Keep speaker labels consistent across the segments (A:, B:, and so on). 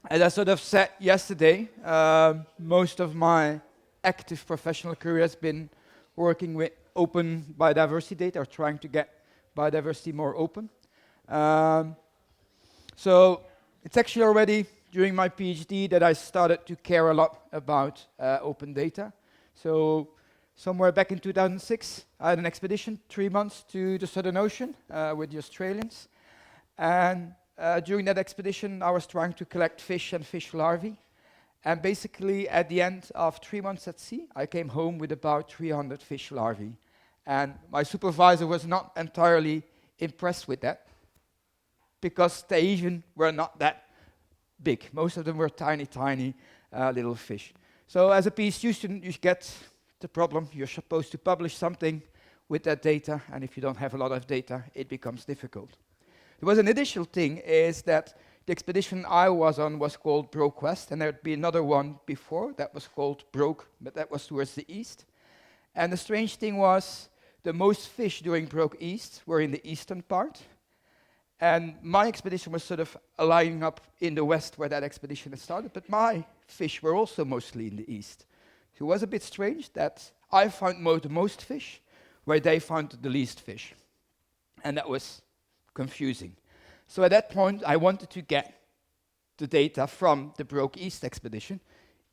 A: As I sort of said yesterday, most of my active professional career has been working with open biodiversity data, or trying to get biodiversity more open. Um, so it's actually already during my PhD that I started to care a lot about open data. So somewhere back in 2006, I had an expedition, 3 months to the Southern Ocean with the Australians. And during that expedition, I was trying to collect fish and fish larvae. And basically, at the end of 3 months at sea, I came home with about 300 fish larvae. And my supervisor was not entirely impressed with that, because they even were not that big. Most of them were tiny, tiny little fish. So as a PhD student, you get the problem. You're supposed to publish something with that data, and if you don't have a lot of data, it becomes difficult. There was an additional thing, is that the expedition I was on was called Broke West, and there'd be another one before that was called Broke, but that was towards the east. And the strange thing was, the most fish during Broke East were in the eastern part, and my expedition was sort of lining up in the west where that expedition had started, but my fish were also mostly in the east. So it was a bit strange that I found the most fish where they found the least fish. And that was confusing. So at that point, I wanted to get the data from the Broke East expedition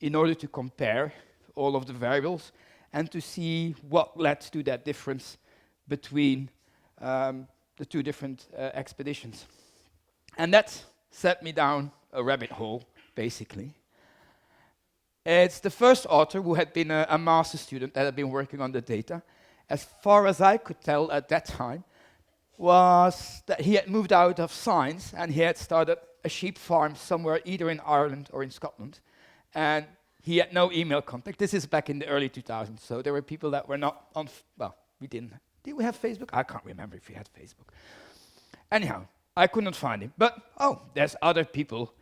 A: in order to compare all of the variables and to see what led to that difference between the two different expeditions. And that set me down a rabbit hole, basically. It's the first author who had been a master student that had been working on the data. As far as I could tell at that time, was that he had moved out of science and he had started a sheep farm somewhere either in Ireland or in Scotland. And he had no email contact. This is back in the early 2000s, so there were people that were not on, well, we didn't. Did we have Facebook? I can't remember if we had Facebook. Anyhow, I couldn't find him. But, there's other people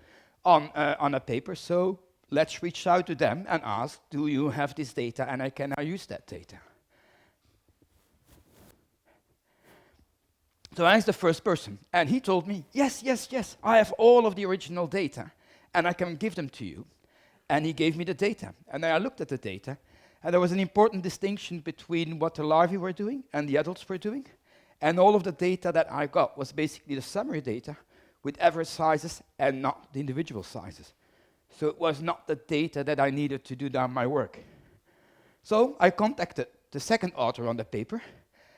A: on a paper, so let's reach out to them and ask, do you have this data and can I use that data? So I asked the first person, and he told me, yes, I have all of the original data, and I can give them to you. And he gave me the data. And then I looked at the data, and there was an important distinction between what the larvae were doing and the adults were doing. And all of the data that I got was basically the summary data with average sizes and not the individual sizes. So it was not the data that I needed to do down my work. So I contacted the second author on the paper,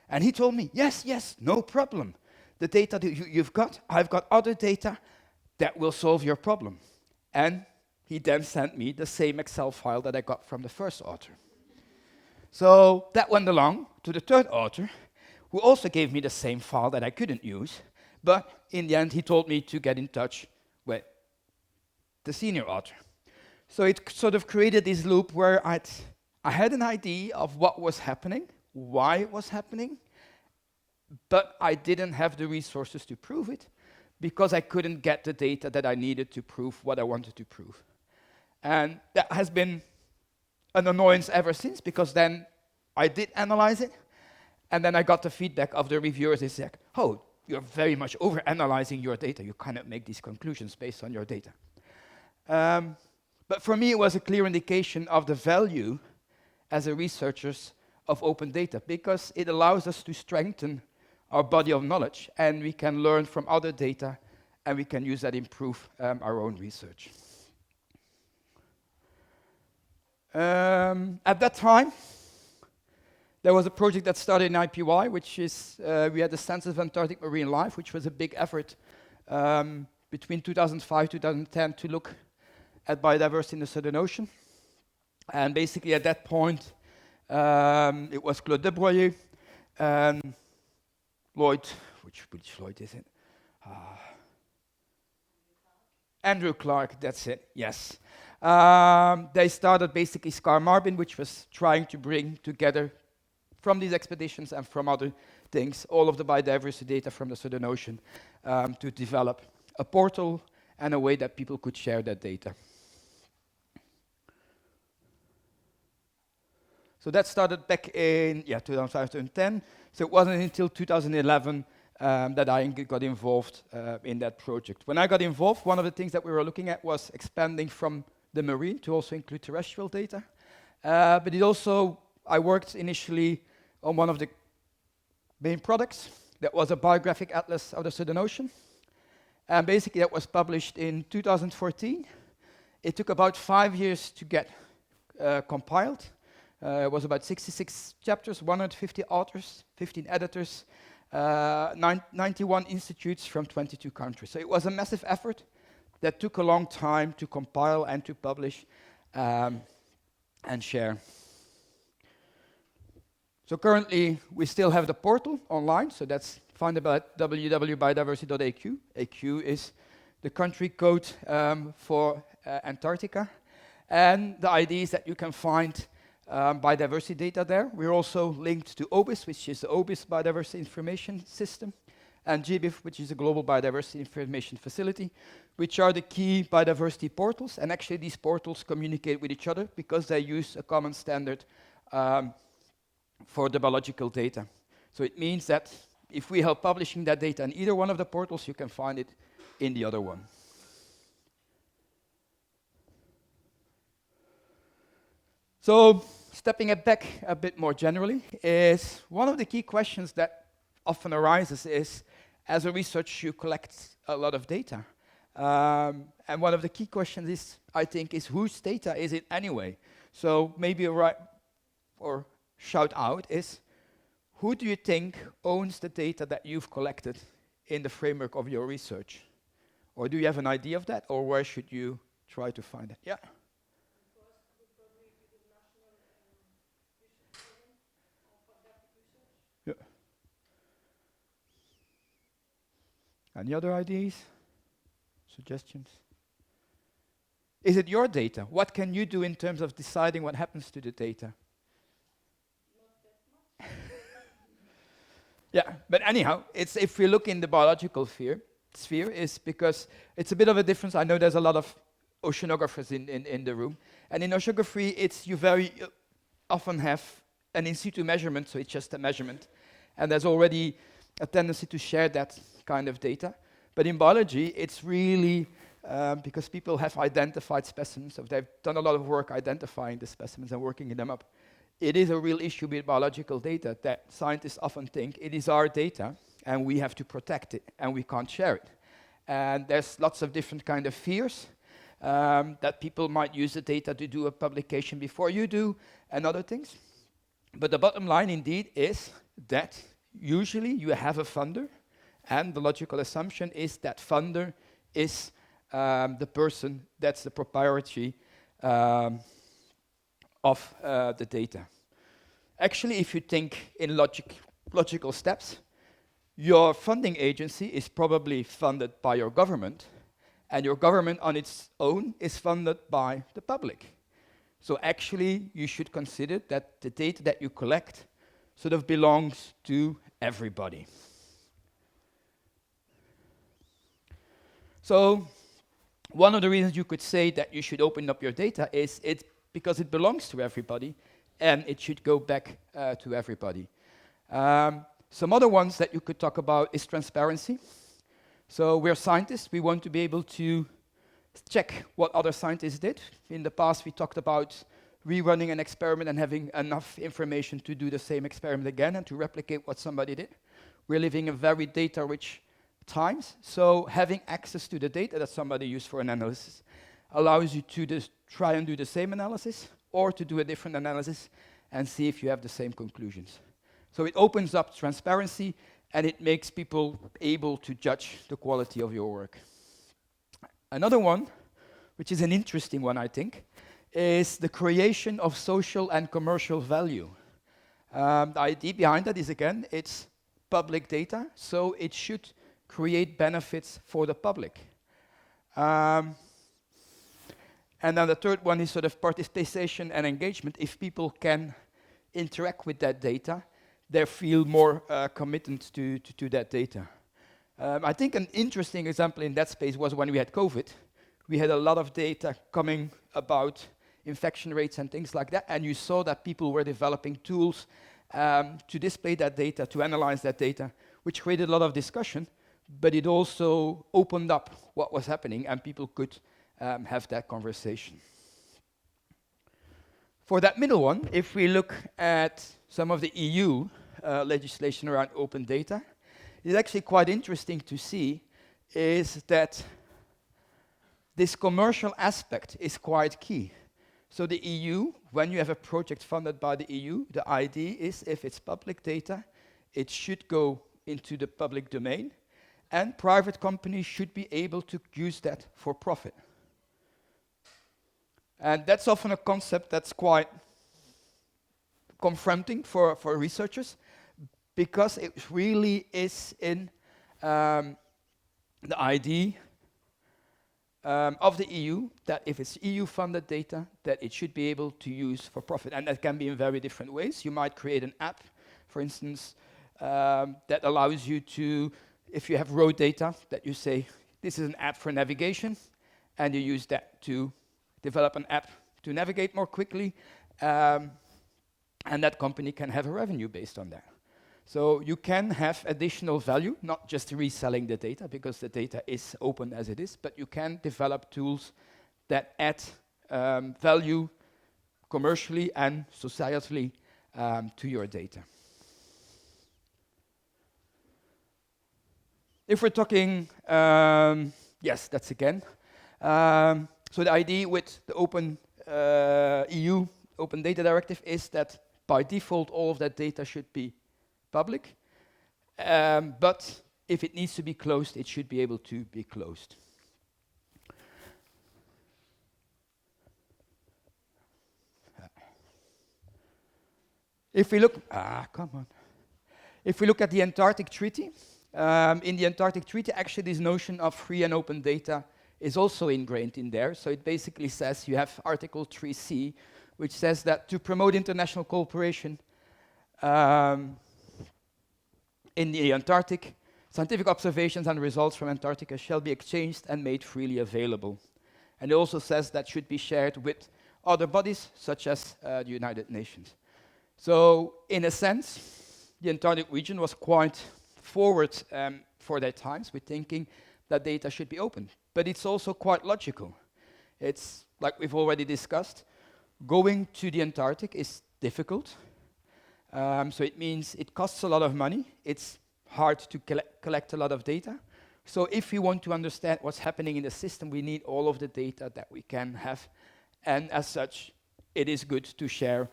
A: and he told me, yes, no problem. The data that you've got, I've got other data that will solve your problem. And he then sent me the same Excel file that I got from the first author. So that went along to the third author, who also gave me the same file that I couldn't use, but in the end he told me to get in touch with the senior author. So it sort of created this loop where I had an idea of what was happening, why it was happening, but I didn't have the resources to prove it because I couldn't get the data that I needed to prove what I wanted to prove. And that has been an annoyance ever since, because then I did analyze it, and then I got the feedback of the reviewers. They said, you're very much over-analyzing your data. You cannot make these conclusions based on your data. But for me, it was a clear indication of the value as a researchers of open data, because it allows us to strengthen our body of knowledge, and we can learn from other data, and we can use that to improve our own research. At that time, there was a project that started in IPY, which is, we had the Census of Antarctic Marine Life, which was a big effort between 2005 and 2010 to look at biodiversity in the Southern Ocean. And basically at that point, it was Claude Debroyer and Lloyd, which Lloyd is it? Andrew Clark, that's it, yes. They started basically SCAR Marbin, which was trying to bring together from these expeditions and from other things, all of the biodiversity data from the Southern Ocean to develop a portal and a way that people could share that data. So that started back in 2005, 2010. So it wasn't until 2011 that I got involved in that project. When I got involved, one of the things that we were looking at was expanding from the marine to also include terrestrial data. But it also, I worked initially on one of the main products. That was a biographic atlas of the Southern Ocean. And basically that was published in 2014. It took about 5 years to get compiled. It was about 66 chapters, 150 authors, 15 editors, 91 institutes from 22 countries. So it was a massive effort that took a long time to compile and to publish and share. So currently, we still have the portal online, so that's findable at www.biodiversity.aq. AQ is the country code for Antarctica. And the idea is that you can find biodiversity data there. We're also linked to OBIS, which is the OBIS Biodiversity Information System, and GBIF, which is a Global Biodiversity Information Facility, which are the key biodiversity portals. And actually, these portals communicate with each other because they use a common standard for the biological data. So it means that if we help publishing that data in either one of the portals, you can find it in the other one. So stepping it back a bit more generally, is one of the key questions that often arises is, as a researcher, you collect a lot of data. And one of the key questions is, I think, is whose data is it anyway? So maybe or shout out is, who do you think owns the data that you've collected in the framework of your research? Or do you have an idea of that, or where should you try to find it? Yeah. Yeah. Any other ideas? Suggestions? Is it your data? What can you do in terms of deciding what happens to the data? Yeah, but anyhow, it's if we look in the biological sphere, is because it's a bit of a difference. I know there's a lot of oceanographers in the room, and in oceanography, you very often have an in situ measurement, so it's just a measurement, and there's already a tendency to share that kind of data. But in biology, it's really because people have identified specimens, so they've done a lot of work identifying the specimens and working them up. It is a real issue with biological data that scientists often think it is our data and we have to protect it and we can't share it. And there's lots of different kind of fears that people might use the data to do a publication before you do and other things. But the bottom line indeed is that usually you have a funder, and the logical assumption is that funder is the person that's the proprietary of the data. Actually, if you think in logical steps, your funding agency is probably funded by your government, and your government on its own is funded by the public. So actually, you should consider that the data that you collect sort of belongs to everybody. So one of the reasons you could say that you should open up your data is it's because it belongs to everybody, and it should go back to everybody. Some other ones that you could talk about is transparency. So we're scientists, we want to be able to check what other scientists did. In the past, we talked about rerunning an experiment and having enough information to do the same experiment again and to replicate what somebody did. We're living in very data-rich times, so having access to the data that somebody used for an analysis allows you to try and do the same analysis or to do a different analysis and see if you have the same conclusions. So it opens up transparency and it makes people able to judge the quality of your work. Another one, which is an interesting one, I think, is the creation of social and commercial value. The idea behind that is, again, it's public data, so it should create benefits for the public. And then the third one is sort of participation and engagement. If people can interact with that data, they feel more committed to that data. I think an interesting example in that space was when we had COVID. We had a lot of data coming about infection rates and things like that, and you saw that people were developing tools to display that data, to analyze that data, which created a lot of discussion, but it also opened up what was happening and people could have that conversation. For that middle one, if we look at some of the EU legislation around open data, it's actually quite interesting to see is that this commercial aspect is quite key. So the EU, when you have a project funded by the EU, the idea is if it's public data, it should go into the public domain, and private companies should be able to use that for profit. And that's often a concept that's quite confronting for researchers, because it really is in the idea of the EU that if it's EU-funded data, that it should be able to use for profit. And that can be in very different ways. You might create an app, for instance, that allows you to, if you have road data, that you say, this is an app for navigation, and you use that to develop an app to navigate more quickly, and that company can have a revenue based on that. So you can have additional value, not just reselling the data, because the data is open as it is, but you can develop tools that add value commercially and societally to your data. If we're talking, yes, that's again. So the idea with the open EU Open Data Directive is that by default all of that data should be public, but if it needs to be closed, it should be able to be closed. If we look, If we look at the Antarctic Treaty, in the Antarctic Treaty, actually this notion of free and open data is also ingrained in there. So it basically says, you have Article 3C, which says that to promote international cooperation in the Antarctic, scientific observations and results from Antarctica shall be exchanged and made freely available. And it also says that should be shared with other bodies, such as the United Nations. So, in a sense, the Antarctic region was quite forward for their times with thinking that data should be open. But it's also quite logical. It's, like we've already discussed, going to the Antarctic is difficult. So it means it costs a lot of money. It's hard to collect a lot of data. So if we want to understand what's happening in the system, we need all of the data that we can have. And as such, it is good to share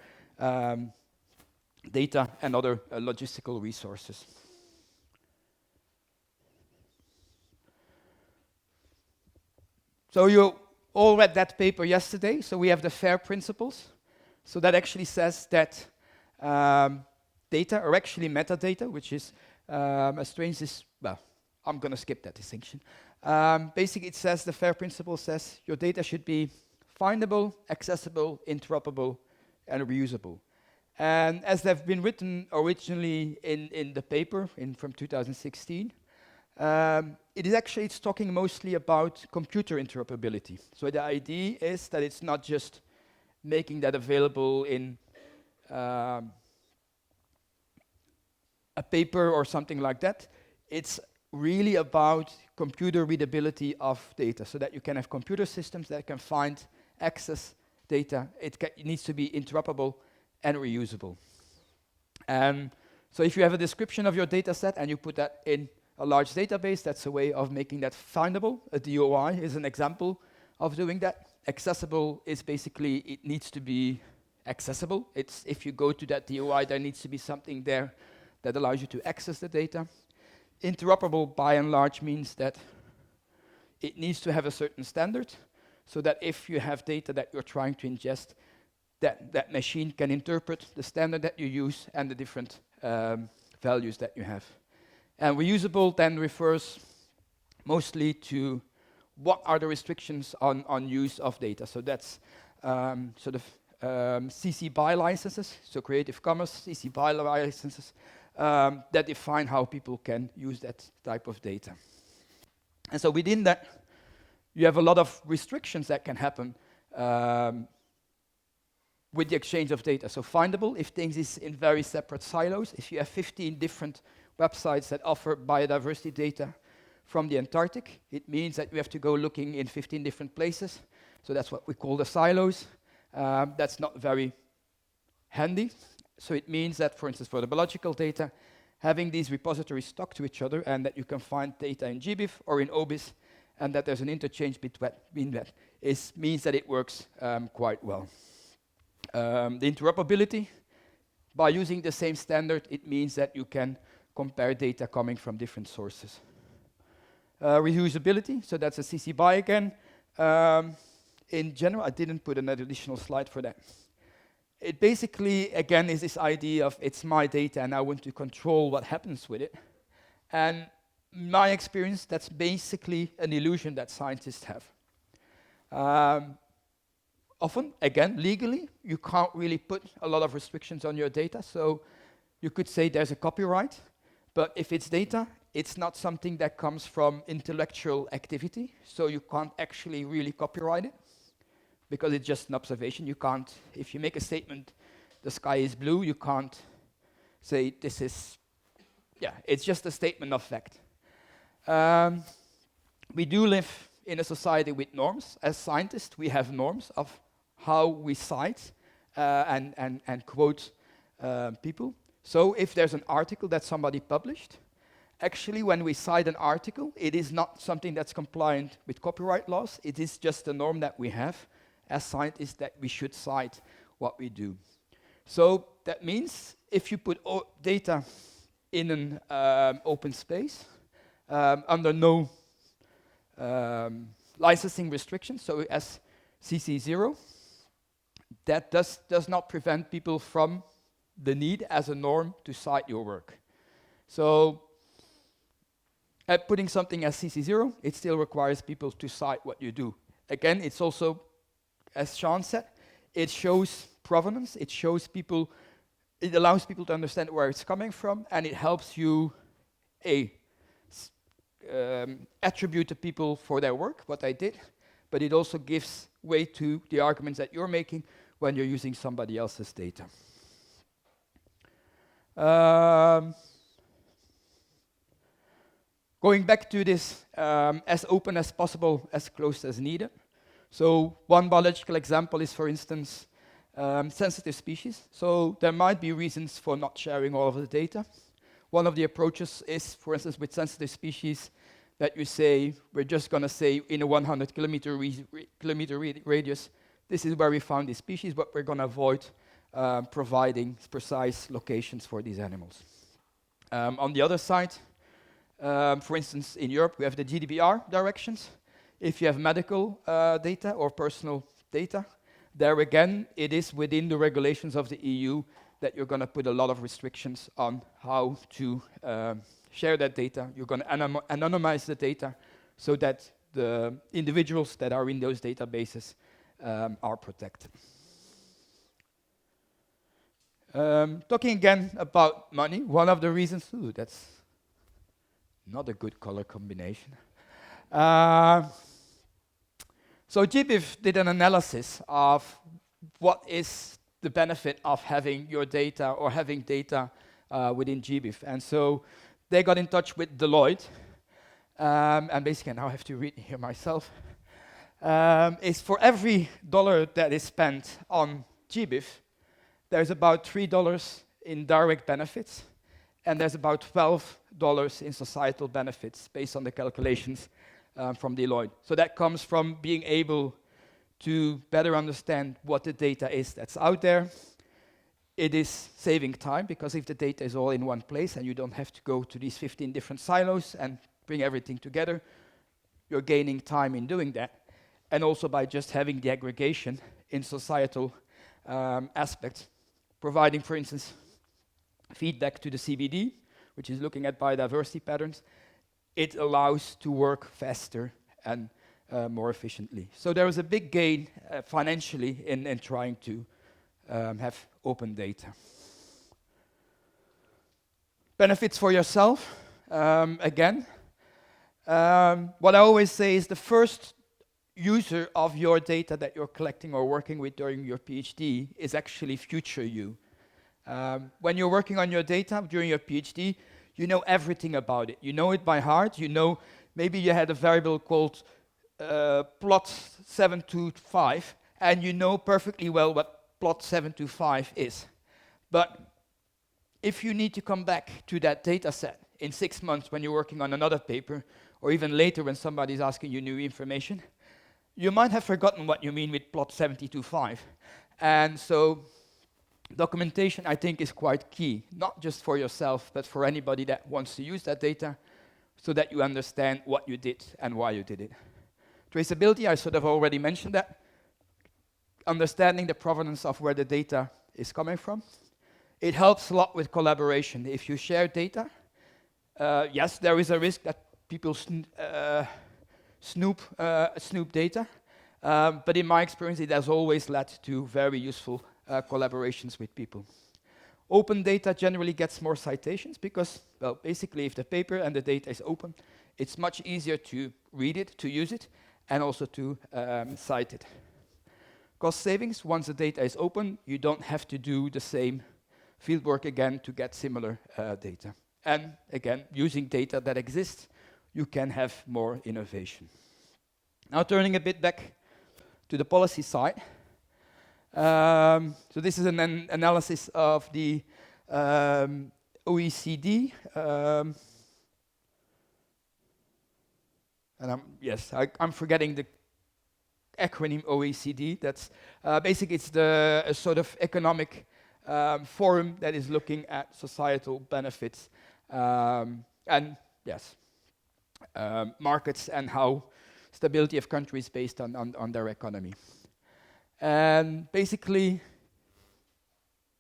A: data and other logistical resources. So you all read that paper yesterday. So we have the FAIR principles. So that actually says that data are actually metadata, which is a strange, well, I'm going to skip that distinction. Basically, it says, the FAIR principle says, your data should be findable, accessible, interoperable, and reusable. And as they've been written originally in the paper from 2016, it's talking mostly about computer interoperability. So the idea is that it's not just making that available in a paper or something like that. It's really about computer readability of data, so that you can have computer systems that can find, access data. It needs to be interoperable and reusable. So if you have a description of your data set and you put that in a large database, that's a way of making that findable. A DOI is an example of doing that. Accessible is basically, it needs to be accessible. It's, if you go to that DOI, there needs to be something there that allows you to access the data. Interoperable, by and large, means that it needs to have a certain standard, so that if you have data that you're trying to ingest, that machine can interpret the standard that you use and the different values that you have. And reusable then refers mostly to what are the restrictions on use of data. So that's sort of CC BY licenses, so Creative Commons CC BY licenses, that define how people can use that type of data. And so within that, you have a lot of restrictions that can happen with the exchange of data. So findable, if things is in very separate silos, if you have 15 different websites that offer biodiversity data from the Antarctic. It means that you have to go looking in 15 different places. So that's what we call the silos. That's not very handy. So it means that, for instance, for the biological data, having these repositories stuck to each other and that you can find data in GBIF or in OBIS and that there's an interchange between that means that it works quite well. The interoperability, by using the same standard, it means that you can compare data coming from different sources. Reusability, so that's a CC BY again. In general, I didn't put an additional slide for that. It basically, again, is this idea of it's my data and I want to control what happens with it. And my experience, that's basically an illusion that scientists have. Often, again, legally, you can't really put a lot of restrictions on your data. So you could say there's a copyright, but if it's data, it's not something that comes from intellectual activity. So you can't actually really copyright it, because it's just an observation. You can't, if you make a statement, the sky is blue, you can't say this is, it's just a statement of fact. We do live in a society with norms. As scientists, we have norms of how we cite and quote people. So if there's an article that somebody published, actually when we cite an article, it is not something that's compliant with copyright laws. It is just a norm that we have as scientists that we should cite what we do. So that means if you put data in an open space under no licensing restrictions, so as CC0, that does not prevent people from the need as a norm to cite your work. So putting something as CC0, it still requires people to cite what you do. Again, it's also, as Jean said, it shows provenance, it shows people, it allows people to understand where it's coming from, and it helps you, attribute to people for their work, what they did, but it also gives way to the arguments that you're making when you're using somebody else's data. Going back to this, as open as possible, as close as needed. So one biological example is, for instance, sensitive species. So there might be reasons for not sharing all of the data. One of the approaches is, for instance, with sensitive species, that you say, we're just going to say in a 100 kilometer radius, this is where we found this species, but we're going to avoid providing precise locations for these animals. On the other side, for instance, in Europe, we have the GDPR directions. If you have medical data or personal data, there again, it is within the regulations of the EU that you're going to put a lot of restrictions on how to share that data. You're going to anonymize the data so that the individuals that are in those databases are protected. Talking again about money, one of the reasons, that's not a good color combination. So GBIF did an analysis of what is the benefit of having your data or having data within GBIF. And so they got in touch with Deloitte, and basically now I have to read here myself, is for every dollar that is spent on GBIF, there's about $3 in direct benefits, and there's about $12 in societal benefits based on the calculations from Deloitte. So that comes from being able to better understand what the data is that's out there. It is saving time, because if the data is all in one place and you don't have to go to these 15 different silos and bring everything together, you're gaining time in doing that. And also by just having the aggregation in societal aspects, providing, for instance, feedback to the CBD, which is looking at biodiversity patterns, it allows to work faster and more efficiently. So there is a big gain financially in trying to have open data. Benefits for yourself, again. What I always say is the first user of your data that you're collecting or working with during your PhD is actually future you. When you're working on your data during your PhD, you know everything about it. You know it by heart. You know, maybe you had a variable called plot 725, and you know perfectly well what plot 725 is. But if you need to come back to that data set in 6 months when you're working on another paper, or even later when somebody's asking you new information, you might have forgotten what you mean with plot 725. And so documentation, I think, is quite key, not just for yourself, but for anybody that wants to use that data, so that you understand what you did and why you did it. Traceability, I sort of already mentioned that. Understanding the provenance of where the data is coming from. It helps a lot with collaboration. If you share data, yes, there is a risk that people snoop data, but in my experience, it has always led to very useful collaborations with people. Open data generally gets more citations because, well, basically, if the paper and the data is open, it's much easier to read it, to use it, and also to cite it. Cost savings, once the data is open, you don't have to do the same fieldwork again to get similar data. And again, using data that exists, you can have more innovation. Now turning a bit back to the policy side. So this is an analysis of the OECD. And I'm forgetting the acronym OECD. That's basically it's the sort of economic forum that is looking at societal benefits and markets and how stability of countries based on their economy. And basically,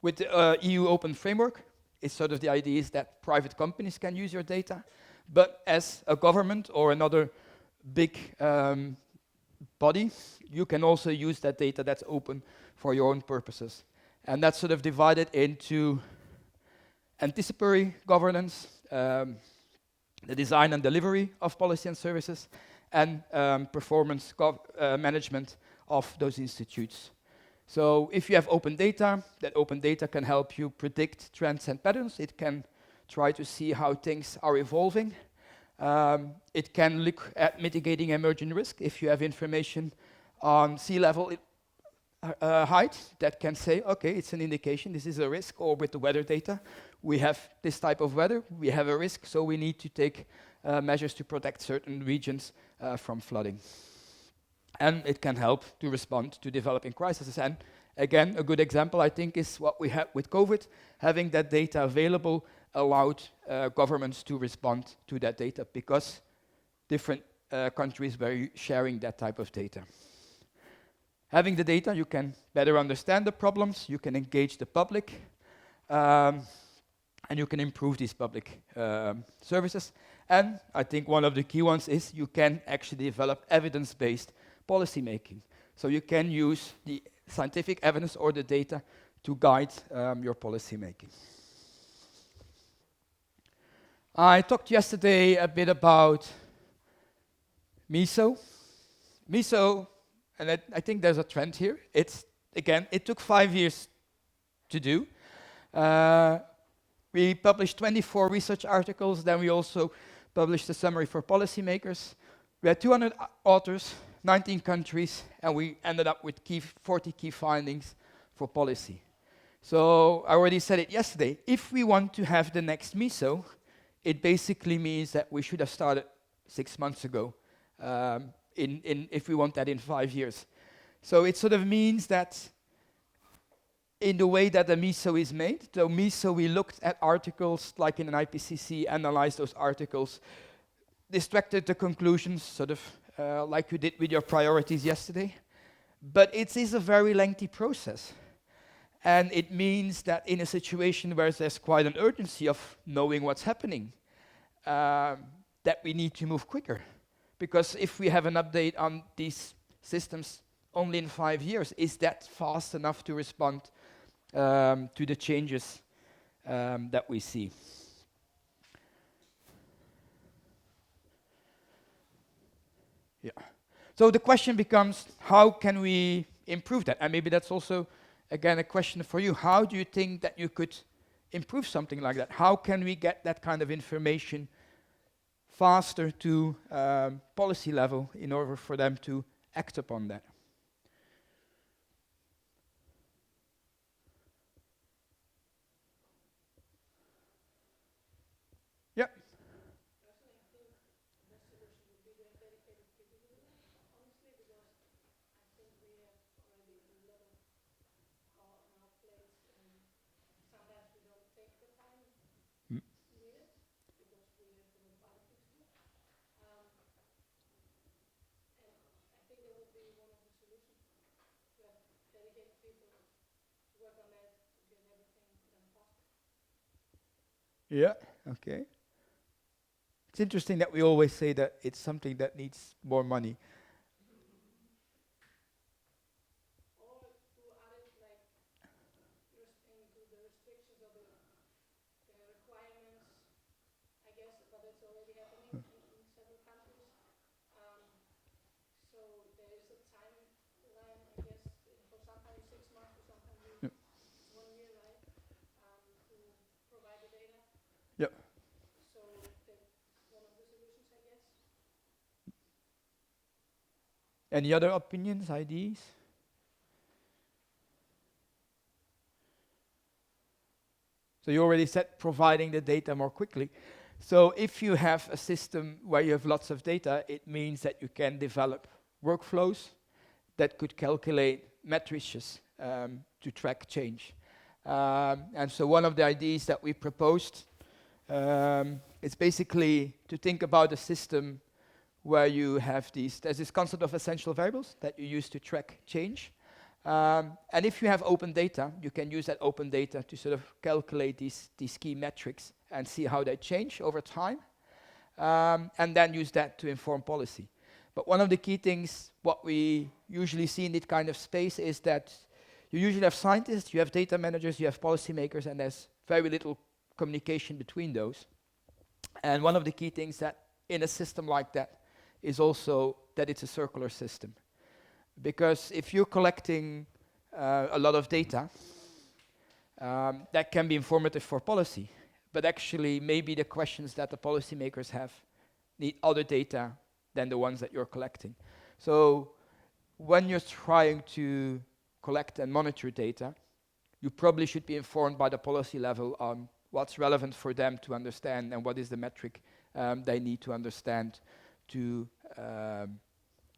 A: with the EU open framework, it's sort of the idea is that private companies can use your data, but as a government or another big body, you can also use that data that's open for your own purposes. And that's sort of divided into anticipatory governance, the design and delivery of policy and services, and performance management of those institutes. So if you have open data, that open data can help you predict trends and patterns. It can try to see how things are evolving. It can look at mitigating emerging risk. If you have information on sea level height, that can say, okay, it's an indication, this is a risk, or with the weather data, we have this type of weather, we have a risk, so we need to take measures to protect certain regions from flooding. And it can help to respond to developing crises. And again, a good example, I think, is what we had with COVID. Having that data available allowed governments to respond to that data because different countries were sharing that type of data. Having the data, you can better understand the problems, you can engage the public, and you can improve these public services. And I think one of the key ones is you can actually develop evidence-based policy making. So you can use the scientific evidence or the data to guide your policy making. I talked yesterday a bit about MISO. MISO, and I think there's a trend here. It took 5 years to do. We published 24 research articles, then we also published a summary for policymakers. We had 200 authors, 19 countries, and we ended up with 40 key findings for policy. So I already said it yesterday, if we want to have the next MISO, it basically means that we should have started 6 months ago, if we want that in 5 years. So it sort of means that in the way that the MISO is made, so MISO, we looked at articles like in an IPCC, analyzed those articles, extracted the conclusions, sort of like you did with your priorities yesterday. But it is a very lengthy process. And it means that in a situation where there's quite an urgency of knowing what's happening, that we need to move quicker. Because if we have an update on these systems only in 5 years, is that fast enough to respond to the changes that we see? Yeah. So the question becomes, how can we improve that? And maybe that's also, again, a question for you. How do you think that you could improve something like that? How can we get that kind of information faster to policy level in order for them to act upon that? Yeah. Mm. Yeah, okay. It's interesting that we always say that it's something that needs more money. Yeah. Yeah. Any other opinions, ideas? So you already said providing the data more quickly. So if you have a system where you have lots of data, it means that you can develop workflows that could calculate matrices to track change. And so one of the ideas that we proposed is basically to think about a system where you have there's this concept of essential variables that you use to track change. And if you have open data, you can use that open data to sort of calculate these key metrics and see how they change over time, and then use that to inform policy. But one of the key things, what we usually see in this kind of space, is that you usually have scientists, you have data managers, you have policymakers, and there's very little communication between those. And one of the key things that in a system like that is also that it's a circular system. Because if you're collecting a lot of data, that can be informative for policy. But actually, maybe the questions that the policymakers have need other data than the ones that you're collecting. So when you're trying to collect and monitor data, you probably should be informed by the policy level on what's relevant for them to understand and what is the metric they need to understand to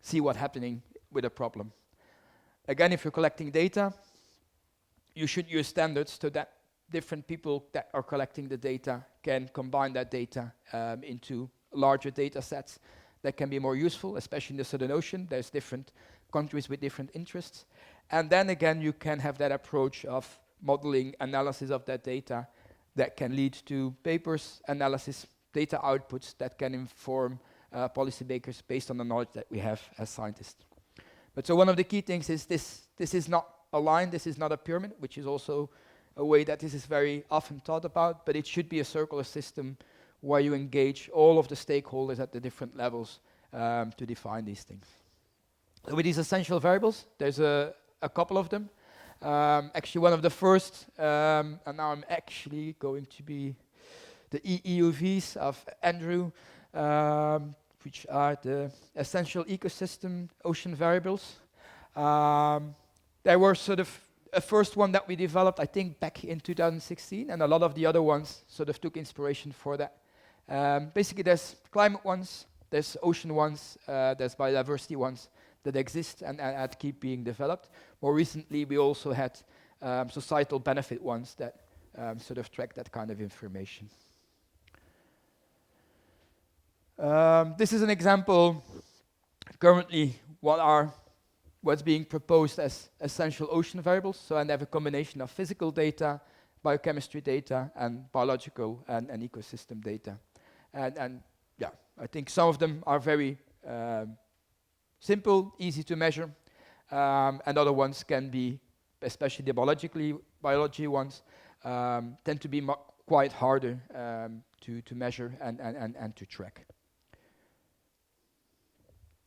A: see what's happening with a problem. Again, if you're collecting data, you should use standards so that different people that are collecting the data can combine that data into larger data sets that can be more useful, especially in the Southern Ocean. There's different countries with different interests. And then again, you can have that approach of modeling analysis of that data that can lead to papers, analysis, data outputs that can inform policymakers based on the knowledge that we have as scientists. But so one of the key things is this is not a line, this is not a pyramid, which is also a way that this is very often thought about, but it should be a circular system where you engage all of the stakeholders at the different levels to define these things. So with these essential variables, there's a couple of them. Actually, one of the first, and now I'm actually going to be the EUVs of Andrew, which are the essential ecosystem ocean variables. There were sort of a first one that we developed, I think, back in 2016, and a lot of the other ones sort of took inspiration for that. Basically, there's climate ones, there's ocean ones, there's biodiversity ones that exist and keep being developed. More recently, we also had societal benefit ones that sort of track that kind of information. This is an example currently what's being proposed as essential ocean variables. So I have a combination of physical data, biochemistry data, and biological and ecosystem data. And yeah, I think some of them are very simple, easy to measure, and other ones can be, especially the biology ones, tend to be quite harder to measure and to track.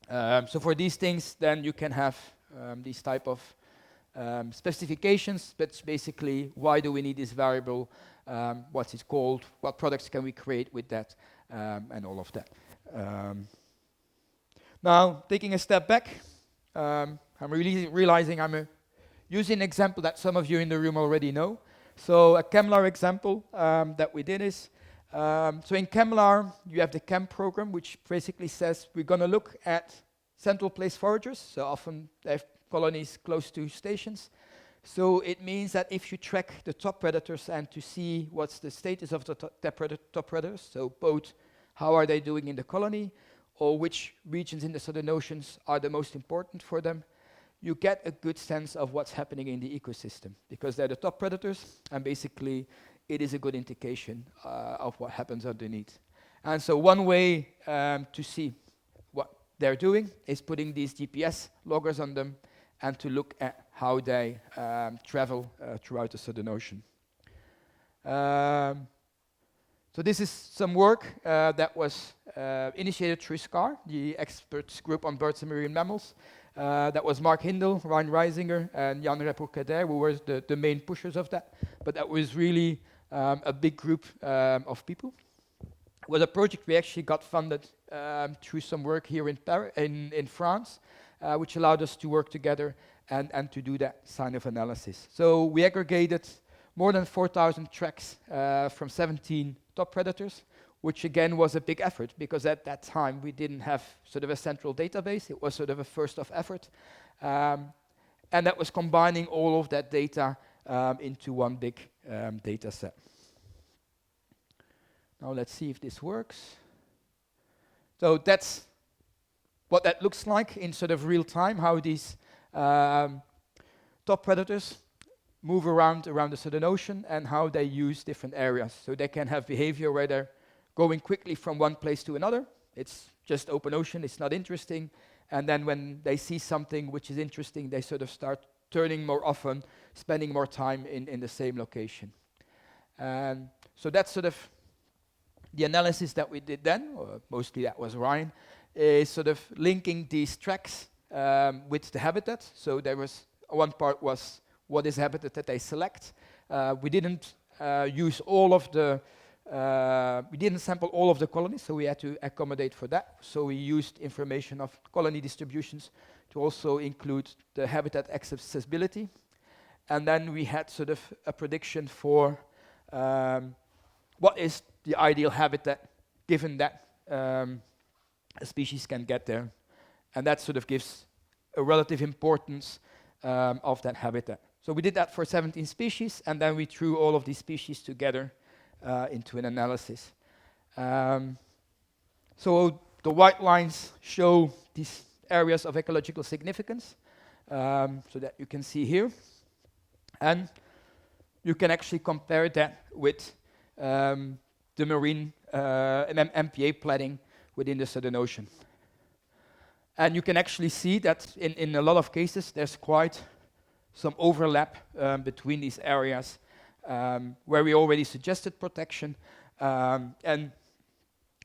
A: So for these things, then you can have these type of specifications, but basically, why do we need this variable? what's it called, what products can we create with that, and all of that. Now, taking a step back, I'm really realizing I'm using an example that some of you in the room already know. So a Kevlar example that we did is, so in Kevlar, you have the CHEM program, which basically says we're going to look at central place foragers. So often they have colonies close to stations. So it means that if you track the top predators and to see what's the status of the top predators, so both how are they doing in the colony, or which regions in the southern oceans are the most important for them, you get a good sense of what's happening in the ecosystem, because they're the top predators, and basically it is a good indication of what happens underneath. And so one way to see what they're doing is putting these GPS loggers on them and to look at how they travel throughout the Southern Ocean. So this is some work that was initiated through SCAR, the experts group on birds and marine mammals. That was Mark Hindle, Ryan Reisinger, and Jan Repo-Kader, who were the main pushers of that. But that was really a big group of people. It was a project we actually got funded through some work here in France, which allowed us to work together and to do that kind of analysis. So we aggregated more than 4,000 tracks from 17 top predators, which again was a big effort, because at that time we didn't have sort of a central database. It was sort of a first of effort. And that was combining all of that data into one big data set. Now let's see if this works. So that's what that looks like in sort of real time, how these top predators move around the Southern Ocean and how they use different areas. So they can have behavior where they're going quickly from one place to another. It's just open ocean, it's not interesting. And then when they see something which is interesting, they sort of start turning more often, spending more time in the same location. And so that's sort of the analysis that we did then, or mostly that was Ryan, is sort of linking these tracks with the habitat. So there was one part was what is habitat that they select. We didn't use all of the we didn't sample all of the colonies, so we had to accommodate for that. So we used information of colony distributions to also include the habitat accessibility. And then we had sort of a prediction for what is the ideal habitat given that a species can get there. And that sort of gives a relative importance of that habitat. So we did that for 17 species, and then we threw all of these species together into an analysis. So the white lines show these areas of ecological significance, so that you can see here. And you can actually compare that with the marine MPA planning within the Southern Ocean. And you can actually see that in a lot of cases, there's quite some overlap between these areas where we already suggested protection and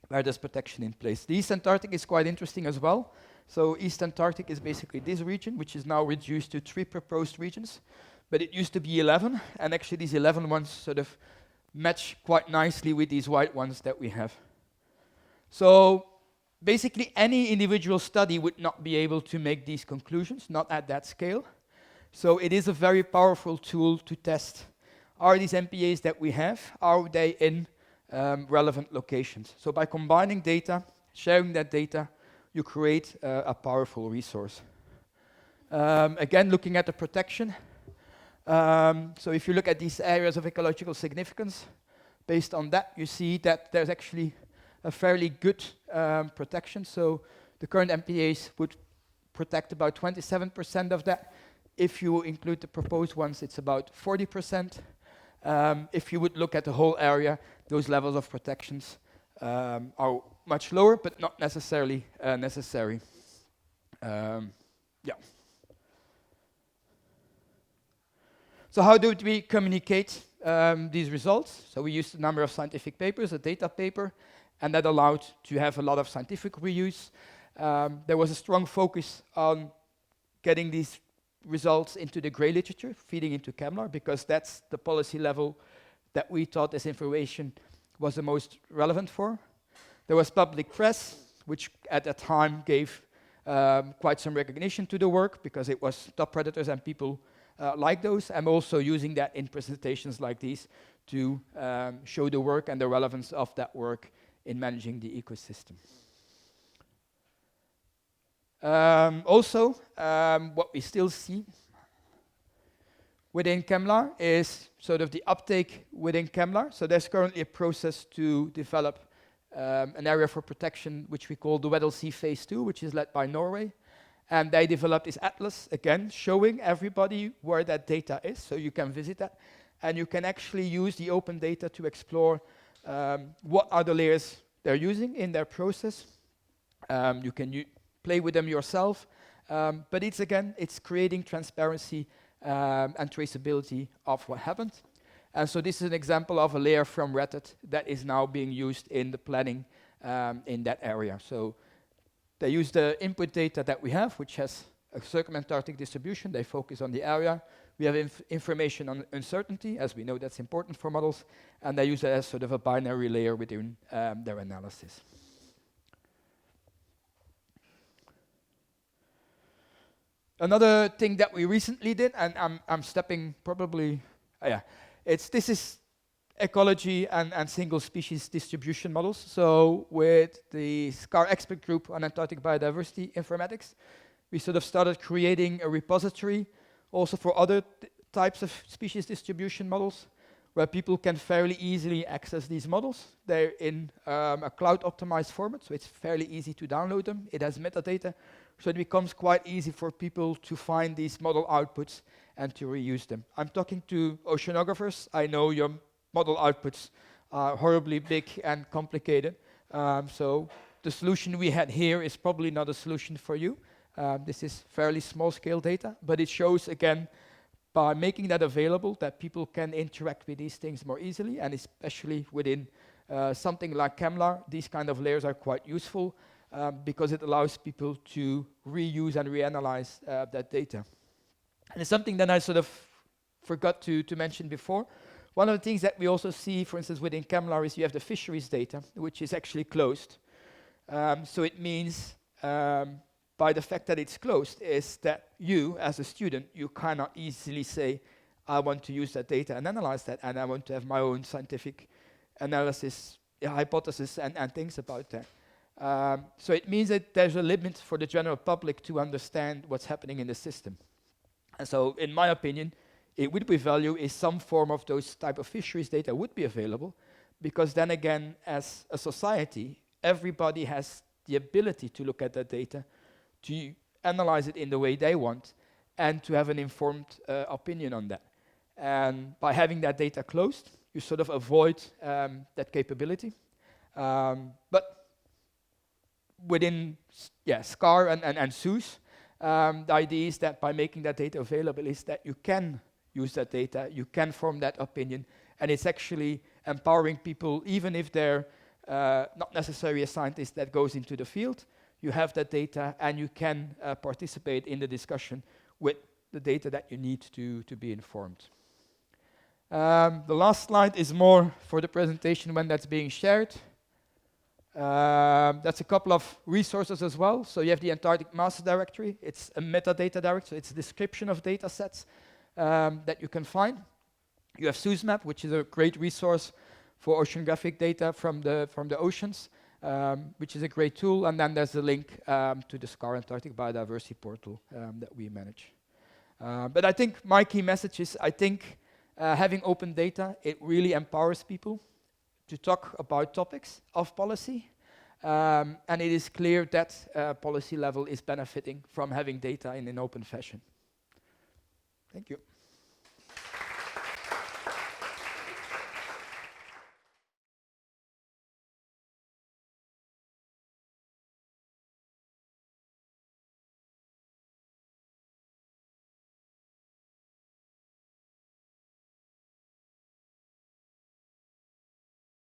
A: where there's protection in place. The East Antarctic is quite interesting as well. So East Antarctic is basically this region, which is now reduced to 3 proposed regions. But it used to be 11, and actually these 11 ones sort of match quite nicely with these white ones that we have. So basically any individual study would not be able to make these conclusions, not at that scale. So it is a very powerful tool to test, are these MPAs that we have, are they in relevant locations? So by combining data, sharing that data, you create a powerful resource. Again, looking at the protection. So if you look at these areas of ecological significance, based on that, you see that there's actually a fairly good protection. So the current MPAs would protect about 27% of that. If you include the proposed ones, it's about 40%. If you would look at the whole area, those levels of protections are much lower, but not necessarily necessary. Yeah. So how do we communicate these results? So we used a number of scientific papers, a data paper, and that allowed to have a lot of scientific reuse. There was a strong focus on getting these results into the grey literature, feeding into Kevlar, because that's the policy level that we thought this information was the most relevant for. There was public press, which at that time gave quite some recognition to the work because it was top predators and people like those. I'm also using that in presentations like these to show the work and the relevance of that work in managing the ecosystem. What we still see within Kevlar is sort of the uptake within Kevlar. So there's currently a process to develop an area for protection, which we call the Weddell Sea Phase 2, which is led by Norway. And they developed this atlas, again, showing everybody where that data is, so you can visit that. And you can actually use the open data to explore what are the layers they're using in their process. You can play with them yourself. But it's creating transparency and traceability of what happened. And so this is an example of a layer from Red Hat that is now being used in the planning in that area. So they use the input data that we have, which has a circumantarctic distribution. They focus on the area. We have information on uncertainty, as we know that's important for models, and they use it as sort of a binary layer within their analysis. Another thing that we recently did, and I'm stepping probably, this is ecology and single species distribution models. So with the SCAR expert group on Antarctic biodiversity informatics, we sort of started creating a repository also for other types of species distribution models where people can fairly easily access these models. They're in a cloud optimized format, so it's fairly easy to download them. It has metadata, so it becomes quite easy for people to find these model outputs and to reuse them. I'm talking to oceanographers. I know your model outputs are horribly big and complicated. So the solution we had here is probably not a solution for you. This is fairly small scale data, but it shows again, by making that available, that people can interact with these things more easily, and especially within something like Kevlar, these kind of layers are quite useful because it allows people to reuse and reanalyze that data. And it's something that I sort of forgot to mention before. One of the things that we also see, for instance, within Kevlar is you have the fisheries data, which is actually closed. So it means, by the fact that it's closed, is that you, as a student, you cannot easily say, I want to use that data and analyze that, and I want to have my own scientific analysis, hypothesis, and things about that. So it means that there's a limit for the general public to understand what's happening in the system. And so, in my opinion, it would be value if some form of those type of fisheries data would be available, because then again, as a society, everybody has the ability to look at that data, to analyze it in the way they want, and to have an informed opinion on that. And by having that data closed, you sort of avoid that capability. But within SCAR and SUSE, the idea is that by making that data available is that you can use that data, you can form that opinion, and it's actually empowering people, even if they're not necessarily a scientist that goes into the field. You have that data, and you can participate in the discussion with the data that you need to be informed. The last slide is more for the presentation when that's being shared. That's a couple of resources as well. So you have the Antarctic Master Directory. It's a metadata directory, so it's a description of data sets that you can find. You have SUSEMAP, which is a great resource for oceanographic data from the oceans, which is a great tool. And then there's a link to the SCAR Antarctic Biodiversity Portal that we manage. But I think my key message is, I think having open data, it really empowers people to talk about topics of policy. And it is clear that policy level is benefiting from having data in an open fashion. Thank you.